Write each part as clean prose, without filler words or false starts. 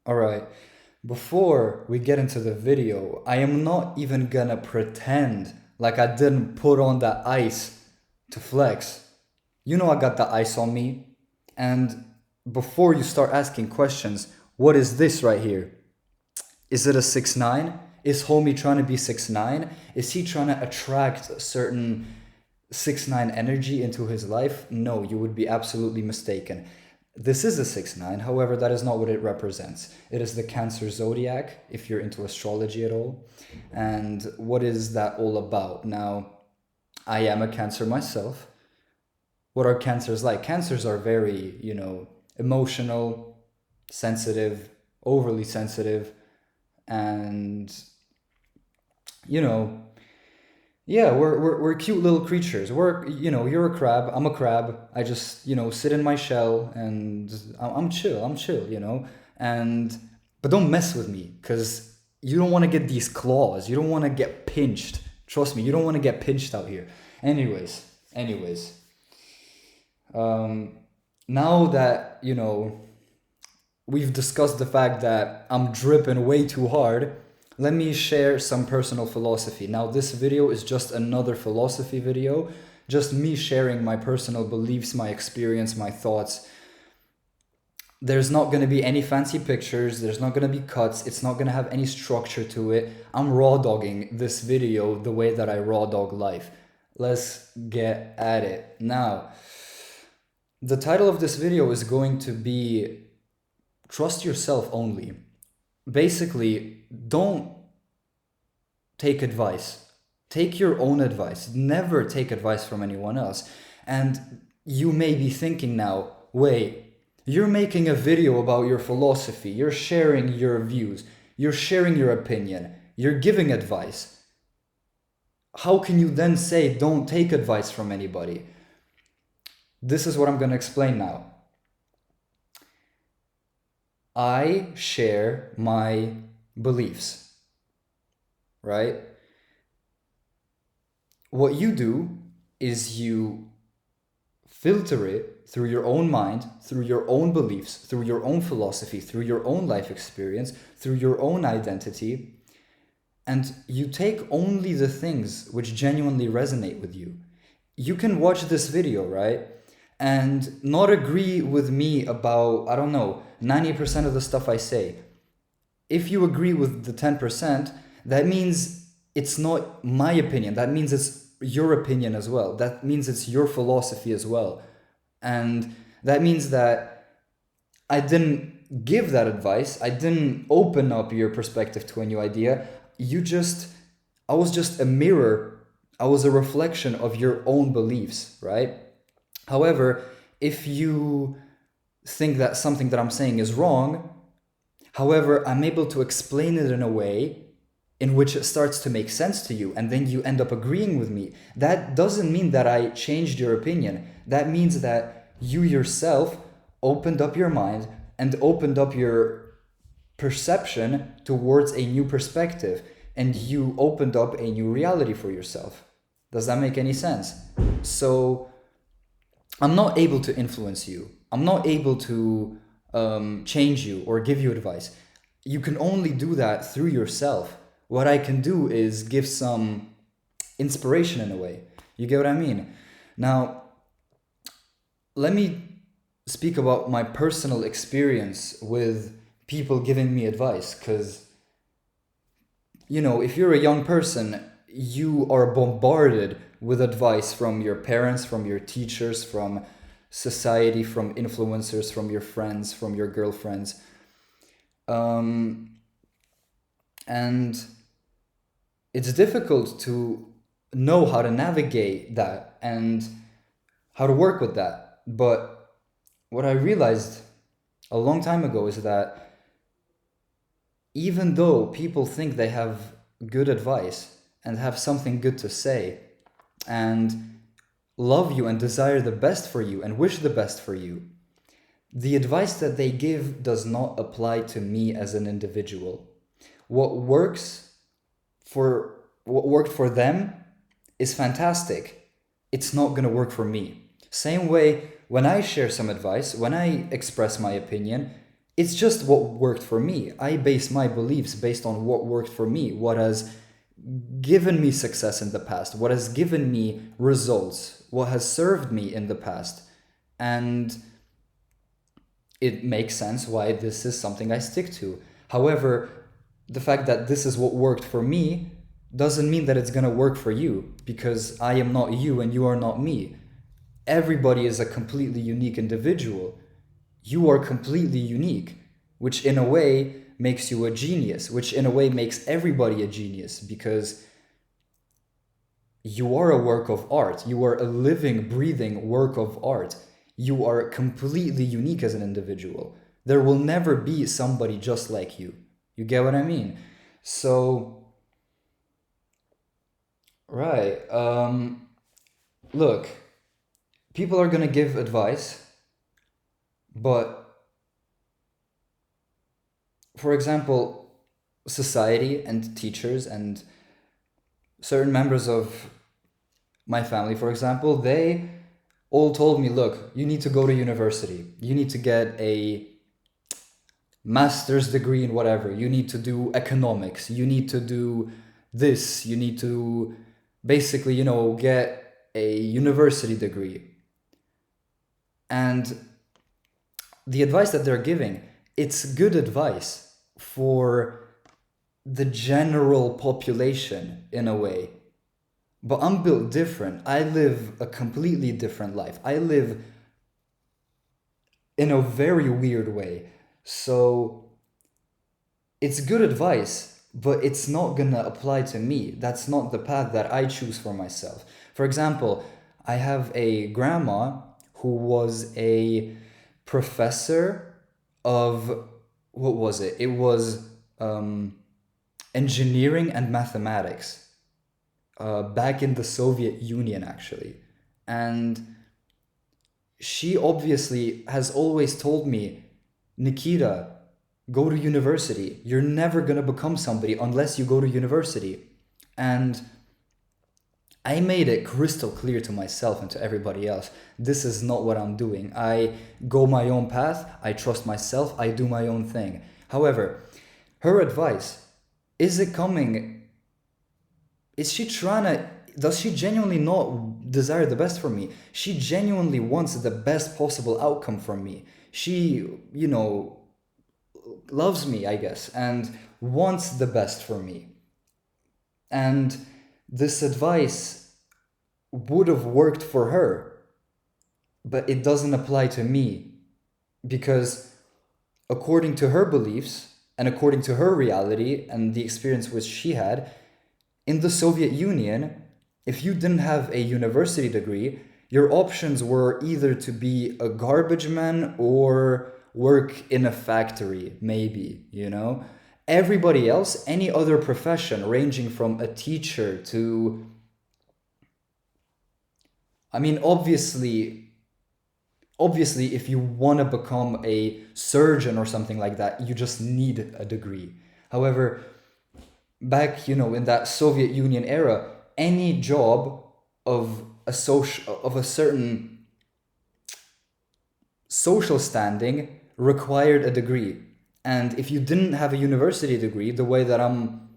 All right. Before we get into the video, I am not even gonna pretend like I didn't put on that ice to flex. You know I got the ice on me. And before you start asking questions, what is this right here? Is it a 6'9"? Is homie trying to be 6'9"? Is he trying to attract a certain 6'9" energy into his life? No, you would be absolutely mistaken. This is a 6'9", however, that is not what it represents. It is the Cancer zodiac, if you're into astrology at all. And what is that all about? Now, I am a Cancer myself. What are Cancers like? Cancers are very, emotional, sensitive, overly sensitive, and, you know, yeah, we're cute little creatures. You're a crab, I'm a crab. I just, sit in my shell and I'm chill, And, but don't mess with me because you don't want to get these claws. You don't want to get pinched. Trust me, you don't want to get pinched out here. Anyways. Now that, we've discussed the fact that I'm dripping way too hard, let me share some personal philosophy. Now, this video is just another philosophy video, just me sharing my personal beliefs, my experience, my thoughts. There's not going to be any fancy pictures, there's not going to be cuts, it's not going to have any structure to it. I'm raw dogging this video the way that I raw dog life. Let's get at it. Now, the title of this video is going to be Trust Yourself Only. Basically, don't take advice. Take your own advice. Never take advice from anyone else. And you may be thinking now, wait, you're making a video about your philosophy. You're sharing your views. You're sharing your opinion. You're giving advice. How can you then say don't take advice from anybody? This is what I'm going to explain now. I share my beliefs, right? What you do is you filter it through your own mind, through your own beliefs, through your own philosophy, through your own life experience, through your own identity, and you take only the things which genuinely resonate with you. You can watch this video, right? And not agree with me about, 90% of the stuff I say. If you agree with the 10%, that means it's not my opinion. That means it's your opinion as well. That means it's your philosophy as well. And that means that I didn't give that advice. I didn't open up your perspective to a new idea. I was just a mirror. I was a reflection of your own beliefs, right? However, if you think that something that I'm saying is wrong, however, I'm able to explain it in a way in which it starts to make sense to you, and then you end up agreeing with me. That doesn't mean that I changed your opinion. That means that you yourself opened up your mind and opened up your perception towards a new perspective, and you opened up a new reality for yourself. Does that make any sense? So I'm not able to influence you. I'm not able to change you or give you advice. You can only do that through yourself. What I can do is give some inspiration in a way. You get what I mean? Now, let me speak about my personal experience with people giving me advice, because, if you're a young person, you are bombarded with advice from your parents, from your teachers, from society, from influencers, from your friends, from your girlfriends. And it's difficult to know how to navigate that and how to work with that. But what I realized a long time ago is that even though people think they have good advice and have something good to say and love you and desire the best for you and wish the best for you, the advice that they give does not apply to me as an individual. What worked for them is fantastic. It's not going to work for me. Same way, when I share some advice, when I express my opinion, It's just what worked for me. I base my beliefs based on what worked for me, what has given me success in the past, what has given me results, what has served me in the past. And it makes sense why this is something I stick to. However, the fact that this is what worked for me doesn't mean that it's going to work for you, because I am not you and you are not me. Everybody is a completely unique individual. You are completely unique, which in a way makes you a genius, which in a way makes everybody a genius, because you are a work of art. You are a living, breathing work of art. You are completely unique as an individual. There will never be somebody just like you. You get what I mean? So, right. Look, people are going to give advice, but for example, society and teachers and certain members of my family, for example, they all told me, look, you need to go to university. You need to get a master's degree in whatever. You need to do economics. You need to do this. You need to basically, get a university degree. And the advice that they're giving, it's good advice for the general population in a way. But I'm built different. I live a completely different life. I live in a very weird way. So it's good advice, but it's not gonna apply to me. That's not the path that I choose for myself. For example, I have a grandma who was a professor of, what was it? It was engineering and mathematics back in the Soviet Union, actually. And she obviously has always told me, Nikita, go to university. You're never going to become somebody unless you go to university. And I made it crystal clear to myself and to everybody else, this is not what I'm doing. I go my own path, I trust myself, I do my own thing. However, her advice, is it coming, is she trying to, does she genuinely not desire the best for me? She genuinely wants the best possible outcome for me. She, loves me, I guess, and wants the best for me. And this advice would have worked for her, but it doesn't apply to me, because according to her beliefs and according to her reality and the experience which she had, in the Soviet Union, if you didn't have a university degree, your options were either to be a garbage man or work in a factory, maybe, Everybody else, any other profession, ranging from a teacher to, I mean, obviously, if you want to become a surgeon or something like that, you just need a degree. However, back, in that Soviet Union era, any job of a certain social standing required a degree. And if you didn't have a university degree, the way that I'm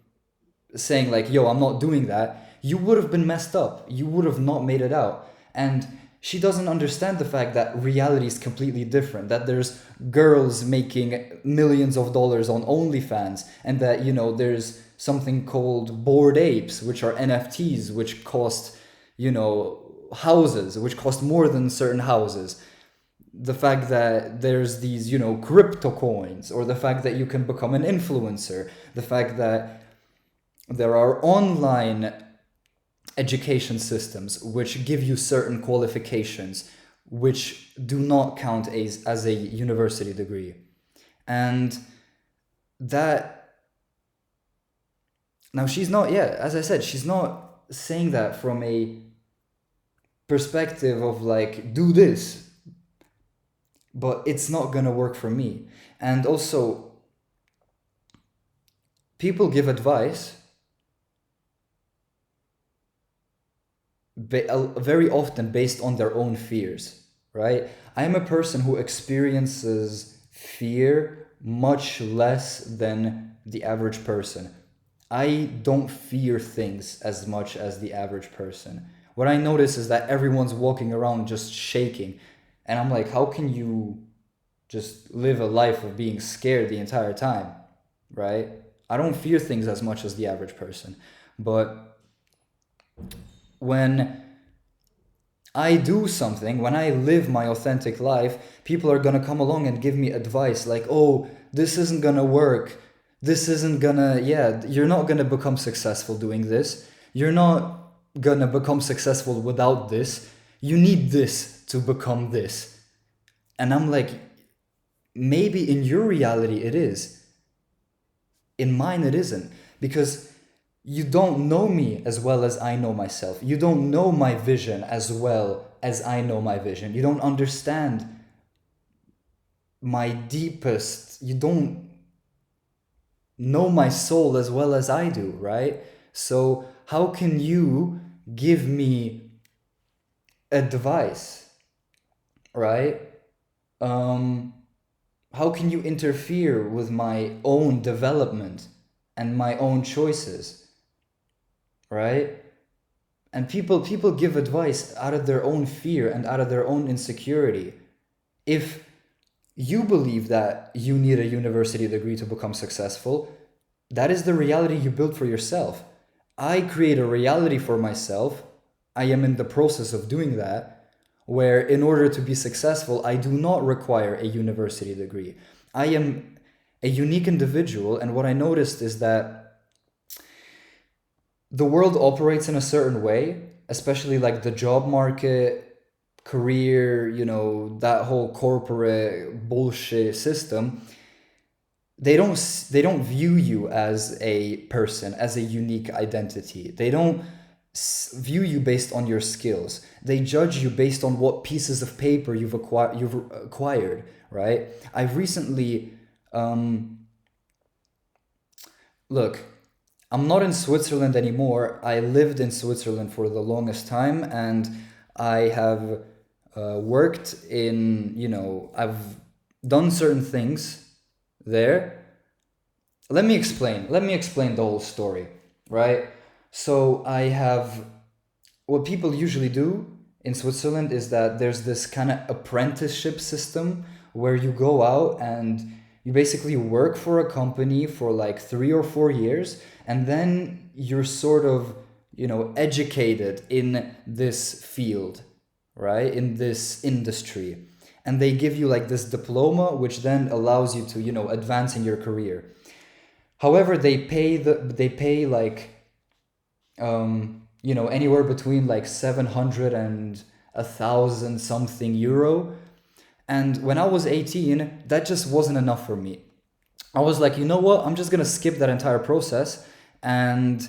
saying, like, yo, I'm not doing that, you would have been messed up. You would have not made it out. And she doesn't understand the fact that reality is completely different, that there's girls making millions of dollars on OnlyFans, and that, there's something called Bored Apes, which are NFTs, which cost, houses, which cost more than certain houses. The fact that there's these, crypto coins, or the fact that you can become an influencer, the fact that there are online education systems which give you certain qualifications which do not count as a university degree. And that, now she's not, yeah, as I said, she's not saying that from a perspective of like, do this, but it's not gonna work for me. And also, people give advice very often based on their own fears, right? I'm a person who experiences fear much less than the average person. I don't fear things as much as the average person. What I notice is that everyone's walking around just shaking. And I'm like, how can you just live a life of being scared the entire time? Right? I don't fear things as much as the average person. But when I do something, when I live my authentic life, people are gonna come along and give me advice like, oh, this isn't gonna work. This isn't gonna, yeah, you're not gonna become successful doing this. You're not gonna become successful without this. You need this to become this. And I'm like, maybe in your reality it is. In mine it isn't. Because you don't know me as well as I know myself. You don't know my vision as well as I know my vision. You don't understand my deepest, you don't know my soul as well as I do, right? So how can you give me advice, right? How can you interfere with my own development and my own choices, right? And people give advice out of their own fear and out of their own insecurity. If you believe that you need a university degree to become successful, that is the reality you build for yourself. I create a reality for myself. I am in the process of doing that, where in order to be successful, I do not require a university degree. I am a unique individual, and what I noticed is that the world operates in a certain way, especially like the job market, career, that whole corporate bullshit system. They don't view you as a person, as a unique identity. They don't view you based on your skills. They judge you based on what pieces of paper you've acquired, right? I've recently look, I'm not in Switzerland anymore. I lived in Switzerland for the longest time, and I have worked in, I've done certain things there. Let me explain the whole story, right? So I have, what people usually do in Switzerland is that there's this kind of apprenticeship system where you go out and you basically work for a company for like 3 or 4 years, and then you're sort of, educated in this field, right? In this industry. And they give you like this diploma, which then allows you to, advance in your career. However, they pay like anywhere between like 700 and 1,000 something euro. And when I was 18, that just wasn't enough for me. I was like, you know what? I'm just gonna skip that entire process, and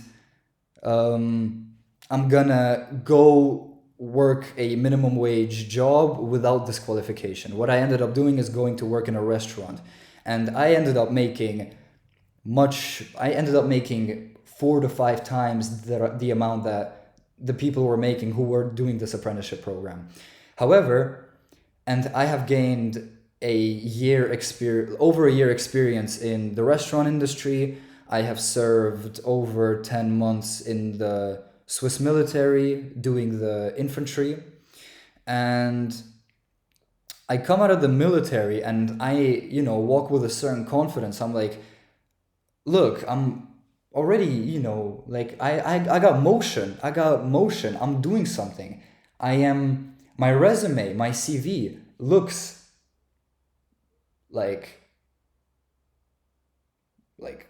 I'm gonna go work a minimum wage job without disqualification. What I ended up doing is going to work in a restaurant, and I ended up making 4 to 5 times the amount that the people were making who were doing this apprenticeship program. However, and I have gained over a year experience in the restaurant industry. I have served over 10 months in the Swiss military doing the infantry. And I come out of the military and I, walk with a certain confidence. I'm like, look, I'm already, like I got motion. I'm doing something. My resume, my CV looks like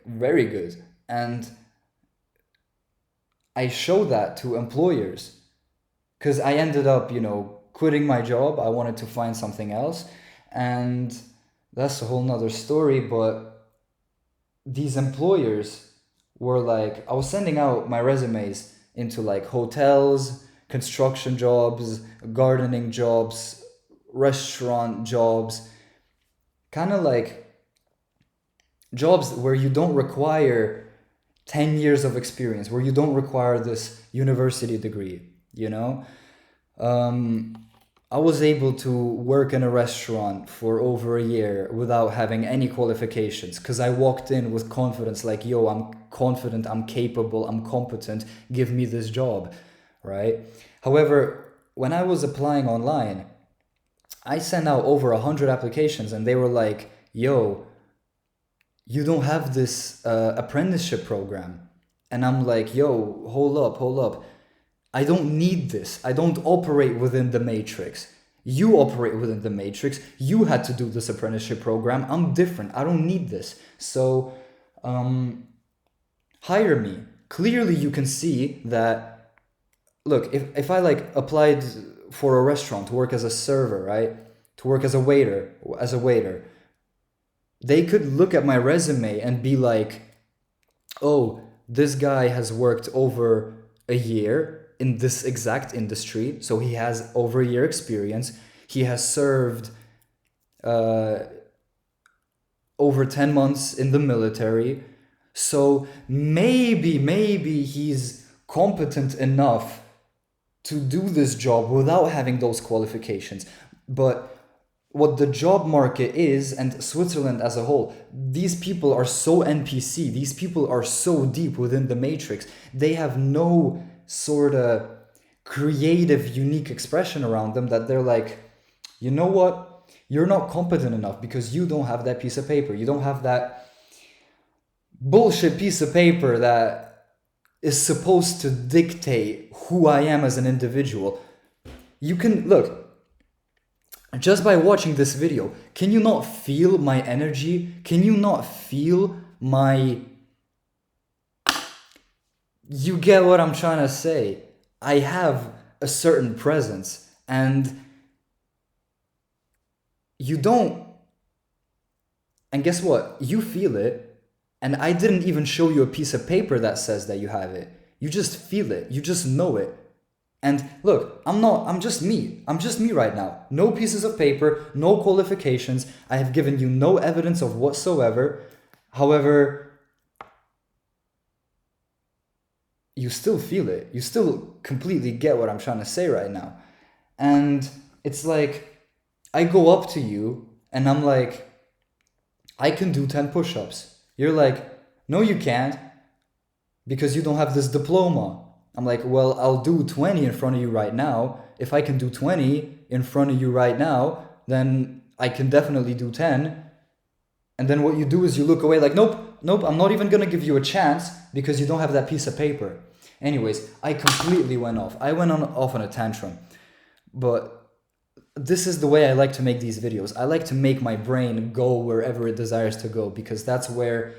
very good. And I show that to employers because I ended up, quitting my job. I wanted to find something else. And that's a whole nother story. But these employers were like, I was sending out my resumes into like hotels, construction jobs, gardening jobs, restaurant jobs, kind of like jobs where you don't require 10 years of experience, where you don't require this university degree, you know? I was able to work in a restaurant for over a year without having any qualifications because I walked in with confidence, like, yo, I'm confident, I'm capable, I'm competent, give me this job, right? However, when I was applying online, I sent out over 100 applications and they were like, yo, you don't have this apprenticeship program. And I'm like, yo, hold up. I don't need this. I don't operate within the matrix. You operate within the matrix. You had to do this apprenticeship program. I'm different. I don't need this. So hire me. Clearly you can see that, look, if I like applied for a restaurant to work as a server, right? To work as a waiter, they could look at my resume and be like, oh, this guy has worked over a year in this exact industry, so he has over a year experience. He has served over 10 months in the military. So maybe he's competent enough to do this job without having those qualifications. But what the job market is, and Switzerland as a whole, these people are so NPC, these people are so deep within the matrix, they have no sort of creative, unique expression around them that they're like, you know what, you're not competent enough because you don't have that piece of paper, you don't have that bullshit piece of paper that is supposed to dictate who I am as an individual. You can, look, just by watching this video, can you not feel my energy? Can you not feel my... You get what I'm trying to say? I have a certain presence and you don't... And guess what? You feel it, and I didn't even show you a piece of paper that says that you have it. You just feel it. You just know it. And look, I'm just me. I'm just me right now. No pieces of paper, no qualifications. I have given you no evidence of whatsoever. However, you still feel it. You still completely get what I'm trying to say right now. And it's like, I go up to you and I'm like, I can do 10 push-ups. You're like, no, you can't, because you don't have this diploma. I'm like, well, I'll do 20 in front of you right now. If I can do 20 in front of you right now, then I can definitely do 10. And then what you do is you look away like, nope, I'm not even going to give you a chance because you don't have that piece of paper. Anyways, I completely went off. I went off on a tantrum. But this is the way I like to make these videos. I like to make my brain go wherever it desires to go because that's where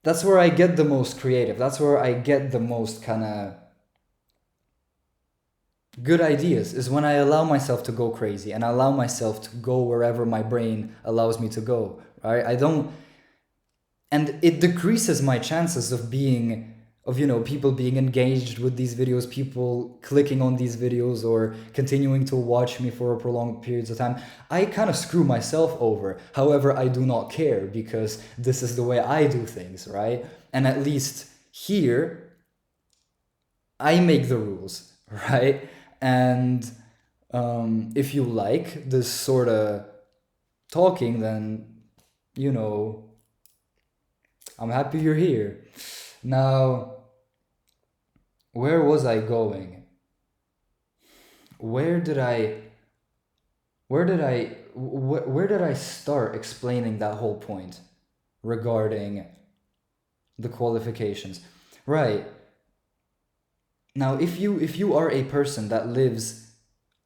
I get the most creative. That's where I get the most kind of good ideas, is when I allow myself to go crazy and I allow myself to go wherever my brain allows me to go, right? And it decreases my chances of people being engaged with these videos, people clicking on these videos or continuing to watch me for prolonged periods of time. I kind of screw myself over. However, I do not care because this is the way I do things, right? And at least here, I make the rules, right? And if you like this sort of talking, then, I'm happy you're here. Now, where was I going? Where did I start explaining that whole point regarding the qualifications? Right. Now, if you are a person that lives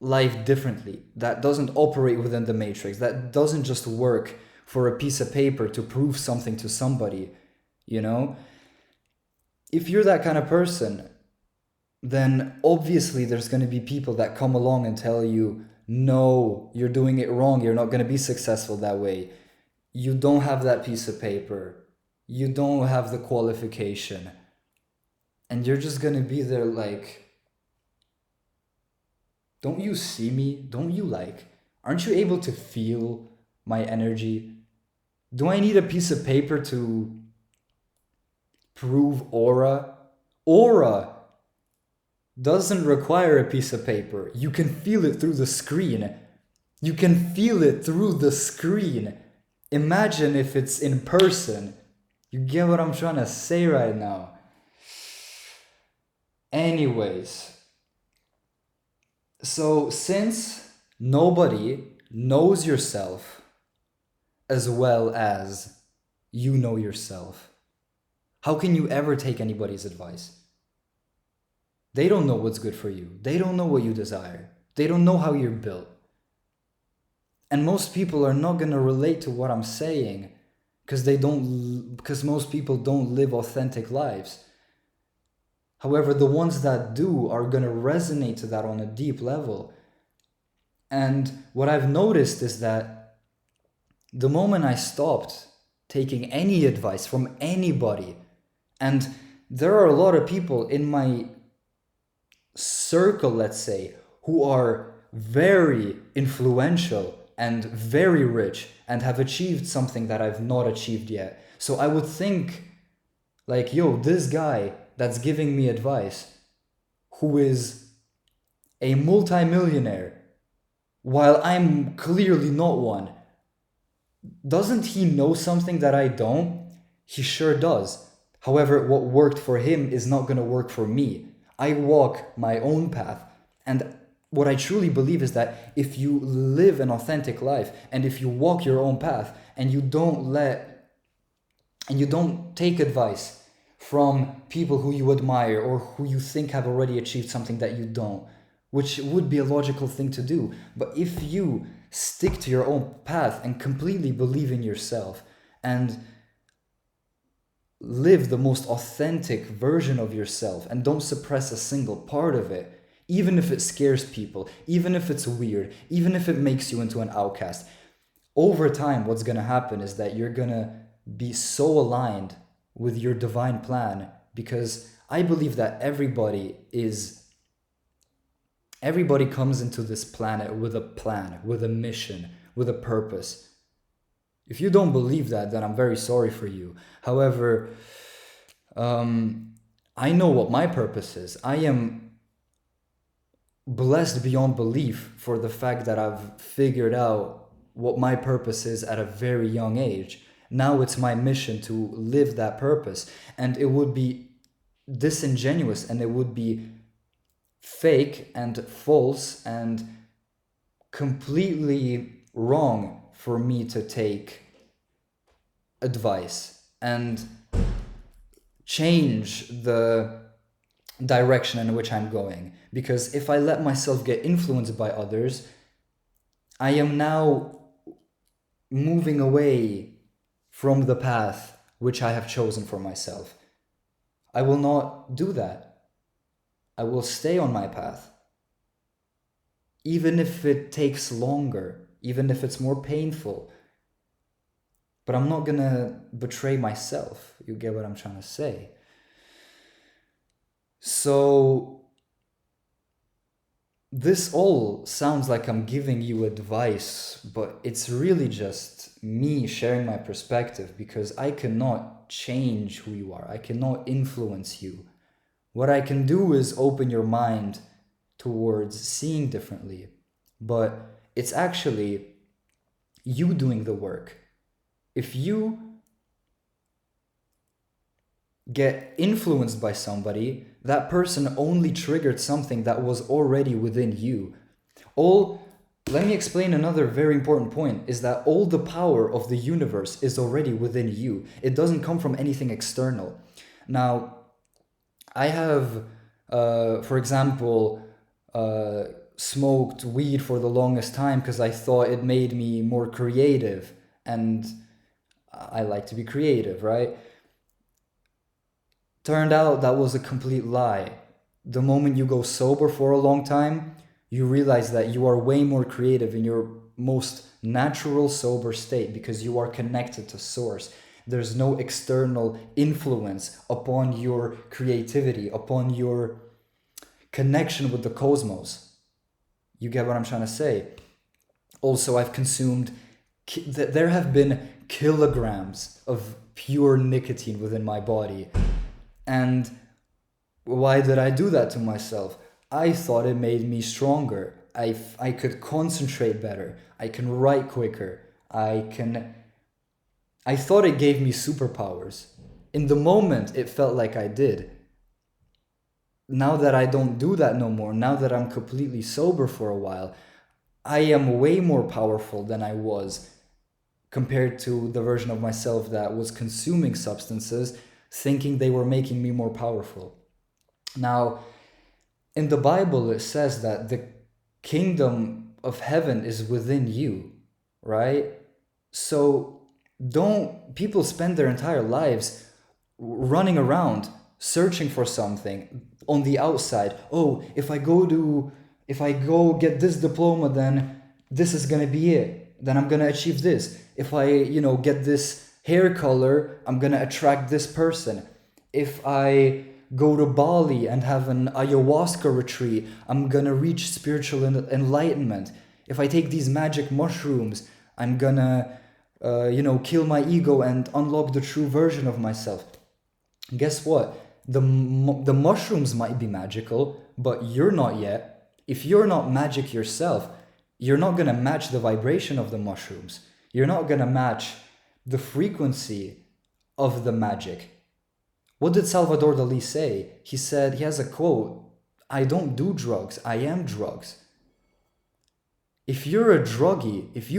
life differently, that doesn't operate within the matrix, that doesn't just work for a piece of paper to prove something to somebody, if you're that kind of person, then obviously there's going to be people that come along and tell you, no, you're doing it wrong, you're not going to be successful that way. You don't have that piece of paper. You don't have the qualification. And you're just going to be there like, don't you see me? Aren't you able to feel my energy? Do I need a piece of paper to prove aura? Aura! doesn't require a piece of paper. You can feel it through the screen. You can feel it through the screen. Imagine if it's in person. You get what I'm trying to say right now? Anyways, so since nobody knows yourself as well as you know yourself, how can you ever take anybody's advice? They don't know what's good for you. They don't know what you desire. They don't know how you're built. And most people are not going to relate to what I'm saying because most people don't live authentic lives. However, the ones that do are going to resonate to that on a deep level. And what I've noticed is that the moment I stopped taking any advice from anybody, and there are a lot of people in my circle, let's say, who are very influential and very rich and have achieved something that I've not achieved yet. So I would think, like, yo, this guy that's giving me advice, who is a multimillionaire, while I'm clearly not one, doesn't he know something that I don't? He sure does. However, what worked for him is not going to work for me. I walk my own path. And what I truly believe is that if you live an authentic life and if you walk your own path and you don't take advice from people who you admire or who you think have already achieved something that you don't, which would be a logical thing to do. But if you stick to your own path and completely believe in yourself and live the most authentic version of yourself and don't suppress a single part of it, even if it scares people, even if it's weird, even if it makes you into an outcast, over time what's going to happen is that you're going to be so aligned with your divine plan, because I believe that everybody comes into this planet with a plan, with a mission, with a purpose. If you don't believe that, then I'm very sorry for you. However, I know what my purpose is. I am blessed beyond belief for the fact that I've figured out what my purpose is at a very young age. Now it's my mission to live that purpose. And it would be disingenuous and it would be fake and false and completely wrong for me to take advice and change the direction in which I'm going. Because if I let myself get influenced by others, I am now moving away from the path which I have chosen for myself. I will not do that. I will stay on my path. Even if it takes longer, even if it's more painful. But I'm not gonna betray myself. You get what I'm trying to say? So this all sounds like I'm giving you advice, but it's really just me sharing my perspective, because I cannot change who you are. I cannot influence you. What I can do is open your mind towards seeing differently, but it's actually you doing the work. If you get influenced by somebody, that person only triggered something that was already within you. Let me explain another very important point, is that all the power of the universe is already within you. It doesn't come from anything external. Now, I have, for example, smoked weed for the longest time because I thought it made me more creative, and I like to be creative, right? Turned out that was a complete lie. The moment you go sober for a long time, you realize that you are way more creative in your most natural sober state because you are connected to source. There's no external influence upon your creativity, upon your connection with the cosmos. You get what I'm trying to say? Also, I've consumed, there have been kilograms of pure nicotine within my body. And why did I do that to myself? I thought it made me stronger. I could concentrate better. I can write quicker. I thought it gave me superpowers. In the moment, it felt like I did. Now that I don't do that no more, now that I'm completely sober for a while, I am way more powerful than I was compared to the version of myself that was consuming substances, thinking they were making me more powerful. Now, in the Bible, it says that the kingdom of heaven is within you, right? So don't people spend their entire lives running around searching for something on the outside. Oh, if I go get this diploma, then this is gonna be it. Then I'm gonna achieve this. If I, get this hair color, I'm gonna attract this person. If I go to Bali and have an ayahuasca retreat, I'm gonna reach spiritual enlightenment. If I take these magic mushrooms, I'm gonna, kill my ego and unlock the true version of myself. Guess what? The mushrooms might be magical, but you're not yet. If you're not magic yourself, you're not gonna match the vibration of the mushrooms. You're not gonna match the frequency of the magic. What did Salvador Dali say? He said, he has a quote, "I don't do drugs, I am drugs." If you're a druggie, if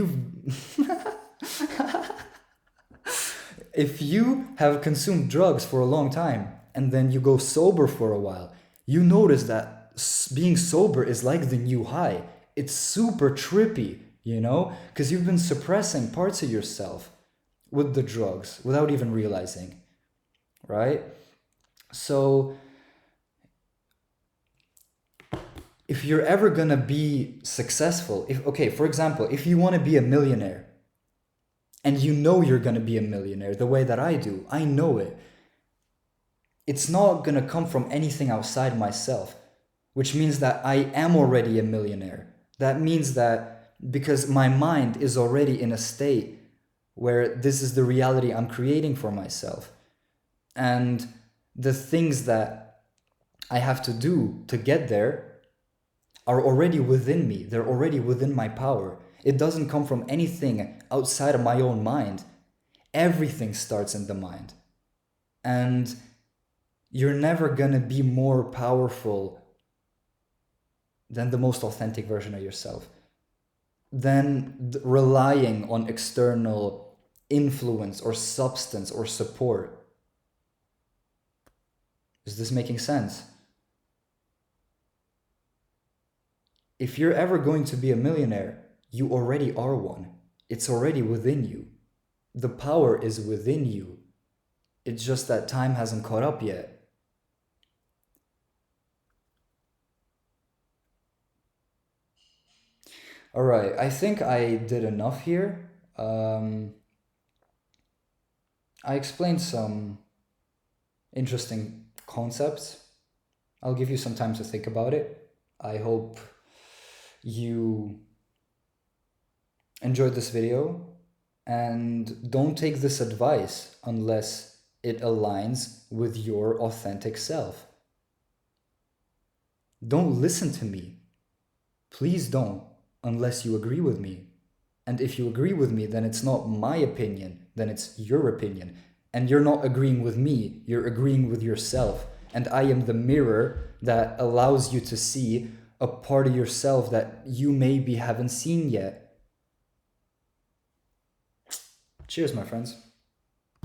you have consumed drugs for a long time and then you go sober for a while, you notice that being sober is like the new high. It's super trippy, because you've been suppressing parts of yourself with the drugs without even realizing, right? So if you're ever gonna be successful, for example, if you want to be a millionaire, and you know you're gonna be a millionaire the way that I do, I know it. It's not gonna come from anything outside myself, which means that I am already a millionaire. That means that because my mind is already in a state where this is the reality I'm creating for myself. And the things that I have to do to get there are already within me. They're already within my power. It doesn't come from anything outside of my own mind. Everything starts in the mind. And you're never gonna be more powerful than the most authentic version of yourself, than relying on external influence or substance or support. Is this making sense? If you're ever going to be a millionaire, you already are one. It's already within you. The power is within you. It's just that time hasn't caught up yet. All right, I think I did enough here. I explained some interesting concepts. I'll give you some time to think about it. I hope you enjoyed this video, and don't take this advice unless it aligns with your authentic self. Don't listen to me. Please don't, unless you agree with me. And if you agree with me, then it's not my opinion, then it's your opinion. And you're not agreeing with me, you're agreeing with yourself. And I am the mirror that allows you to see a part of yourself that you maybe haven't seen yet. Cheers, my friends.